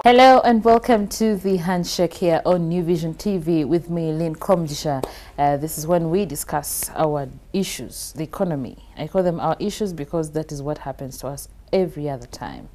Hello and welcome to the Handshake here on New Vision TV with me, Lynn Komjisha. This is when we discuss our issues, the economy. I call them our issues because that is what happens to us every other time.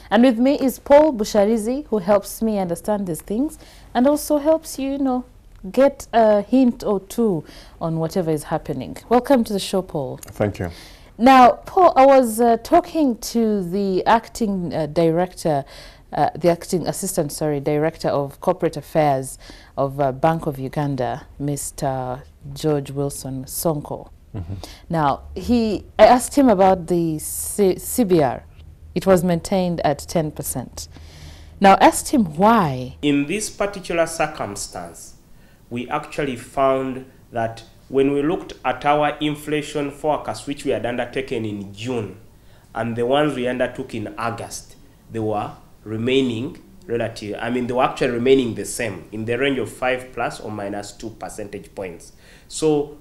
And with me is Paul Busharizi, who helps me understand these things and also helps you, get a hint or two on whatever is happening. Welcome to the show, Paul. Thank you. Now, Paul, I was talking to the acting Director of Corporate Affairs of Bank of Uganda, Mr. George Wilson Sonko. Now, I asked him about the CBR. It was maintained at 10%. Now, I asked him why. In this particular circumstance, we actually found that when we looked at our inflation forecast, which we had undertaken in June, and the ones we undertook in August, they were remaining relative. They were actually remaining the same in the range of 5 plus or minus 2 percentage points. So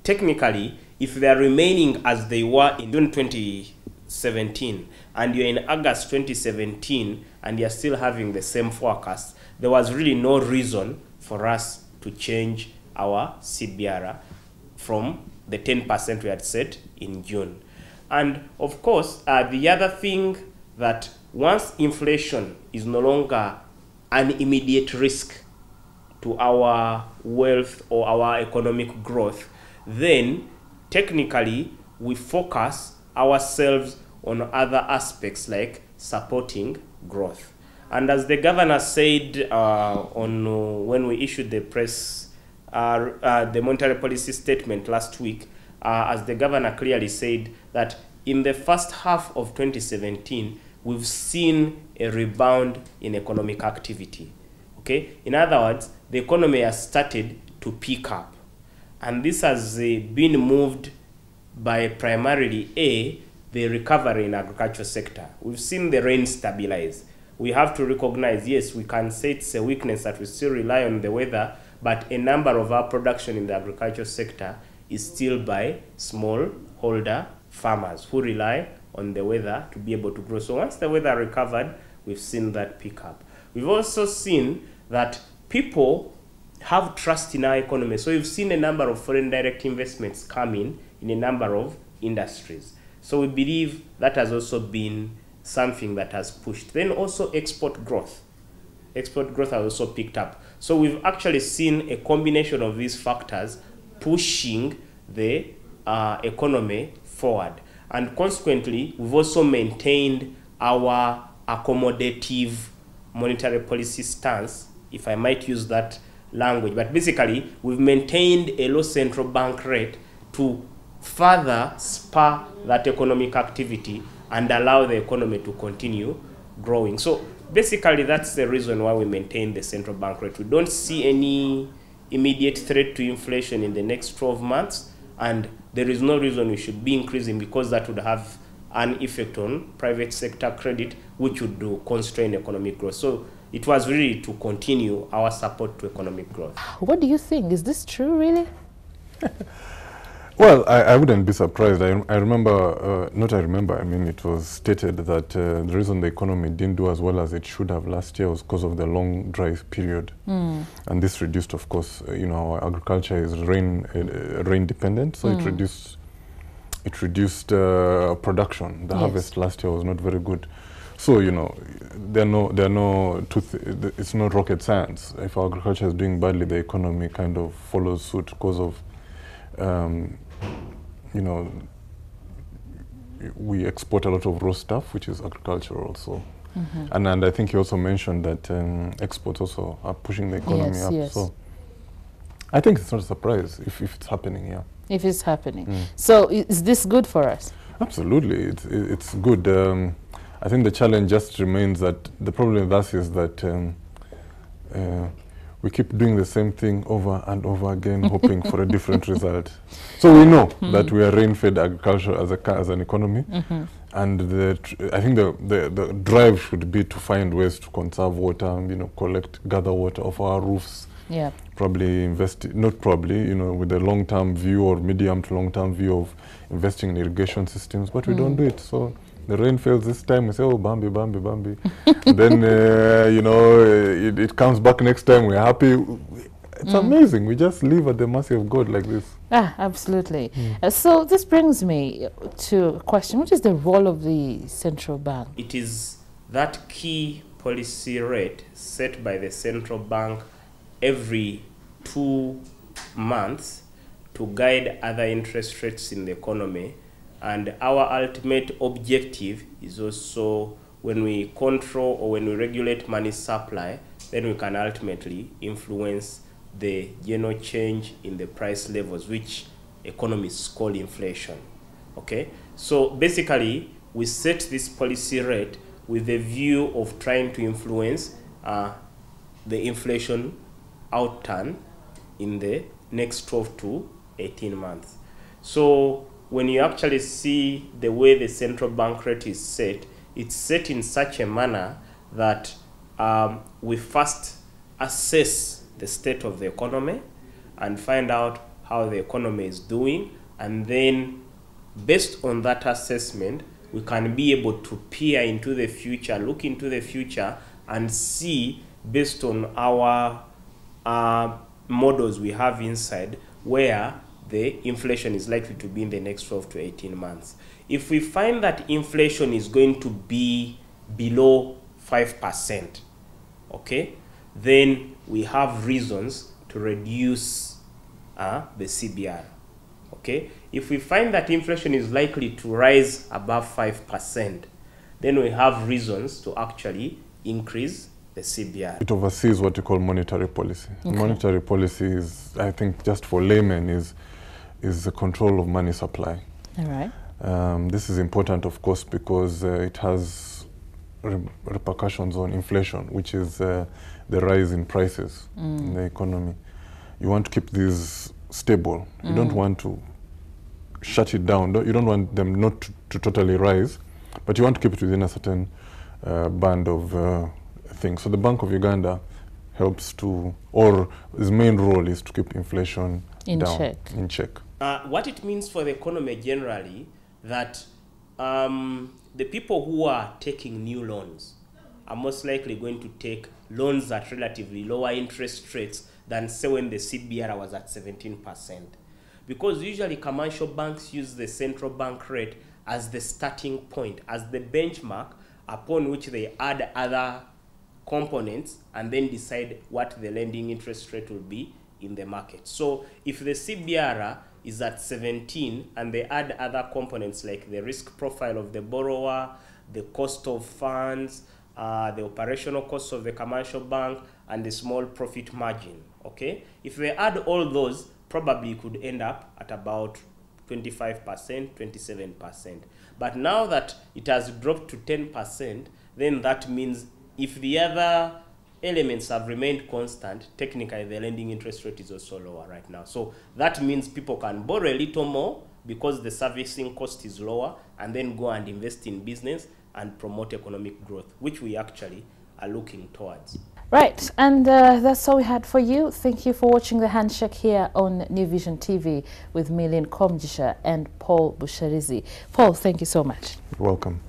technically, if they are remaining as they were in June 2017 and you're in August 2017 and you're still having the same forecast, there was really no reason for us to change our CBR from the 10% we had set in June. And of course, the other thing that once inflation is no longer an immediate risk to our wealth or our economic growth, then technically we focus ourselves on other aspects like supporting growth. And as the governor said when we issued the the monetary policy statement last week, as the governor clearly said that in the first half of 2017, we've seen a rebound in economic activity. Okay? In other words, the economy has started to pick up. And this has been moved by primarily the recovery in agriculture sector. We've seen the rain stabilize. We have to recognize, yes, we can say it's a weakness that we still rely on the weather, but a number of our production in the agriculture sector is still by smallholder farmers who rely on the weather to be able to grow. So once the weather recovered, we've seen that pick up. We've also seen that people have trust in our economy. So we've seen a number of foreign direct investments come in a number of industries. So we believe that has also been something that has pushed. Then also export growth. Export growth has also picked up. So we've actually seen a combination of these factors pushing the economy forward. And consequently, we've also maintained our accommodative monetary policy stance, if I might use that language. But basically, we've maintained a low central bank rate to further spur that economic activity and allow the economy to continue growing. So basically, that's the reason why we maintain the central bank rate. We don't see any immediate threat to inflation in the next 12 months. And there is no reason we should be increasing, because that would have an effect on private sector credit, which would constrain economic growth. So it was really to continue our support to economic growth. What do you think? Is this true, really? Well, I wouldn't be surprised. It was stated that the reason the economy didn't do as well as it should have last year was because of the long dry period. And this reduced, of course, our agriculture is rain dependent, so it reduced production. The harvest last year was not very good. So, it's not rocket science. If agriculture is doing badly, the economy kind of follows suit because of we export a lot of raw stuff, which is agriculture also. And I think you also mentioned that exports also are pushing the economy up. Yes. So I think it's not a surprise if it's happening, yeah. If it's happening. So is this good for us? Absolutely, it's good. I think the challenge just remains that the problem with us is that we keep doing the same thing over and over again, hoping for a different result. So we know that we are rain-fed agriculture as an economy, and I think the drive should be to find ways to conserve water, gather water off our roofs. Yeah. Probably invest, not probably, with a long-term view or medium to long-term view of investing in irrigation systems, but we don't do it. So The rain fails this time, we say, oh, Bambi, Bambi, Bambi. Then, you know, it comes back next time, we're happy. It's amazing. We just live at the mercy of God like this. Ah, absolutely. So this brings me to a question. What is the role of the central bank? It is that key policy rate set by the central bank every 2 months to guide other interest rates in the economy. And our ultimate objective is also, when we control or when we regulate money supply, then we can ultimately influence the general change in the price levels, which economists call inflation. Okay, so basically we set this policy rate with the view of trying to influence the inflation outturn in the next 12 to 18 months. So when you actually see the way the central bank rate is set, it's set in such a manner that we first assess the state of the economy and find out how the economy is doing, and then based on that assessment we can be able to peer into the future, look into the future, and see, based on our models we have inside, where the inflation is likely to be in the next 12 to 18 months. If we find that inflation is going to be below 5%, okay, then we have reasons to reduce the CBR. Okay, if we find that inflation is likely to rise above 5%, then we have reasons to actually increase the CBR. It oversees what you call monetary policy. Okay. Monetary policy is, I think, just for laymen, is the control of money supply. All right. This is important, of course, because it has repercussions on inflation, which is the rise in prices in the economy. You want to keep these stable. You don't want to shut it down. You don't want them not to totally rise, but you want to keep it within a certain band of things. So the Bank of Uganda helps to, or its main role is to keep inflation In check. What it means for the economy generally, that the people who are taking new loans are most likely going to take loans at relatively lower interest rates than, say, when the CBR was at 17%. Because usually commercial banks use the central bank rate as the starting point, as the benchmark upon which they add other components and then decide what the lending interest rate will be in the market. So if the CBR is at 17 and they add other components like the risk profile of the borrower, the cost of funds, the operational costs of the commercial bank, and the small profit margin, okay? If they add all those, probably you could end up at about 25%, 27%. But now that it has dropped to 10%, then that means if the other elements have remained constant, technically the lending interest rate is also lower right now. So that means people can borrow a little more because the servicing cost is lower, and then go and invest in business and promote economic growth, which we actually are looking towards. Right, and that's all we had for you. Thank you for watching The Handshake here on New Vision TV with me, Lynn Komjisha, and Paul Busharizi. Paul, thank you so much. You're welcome.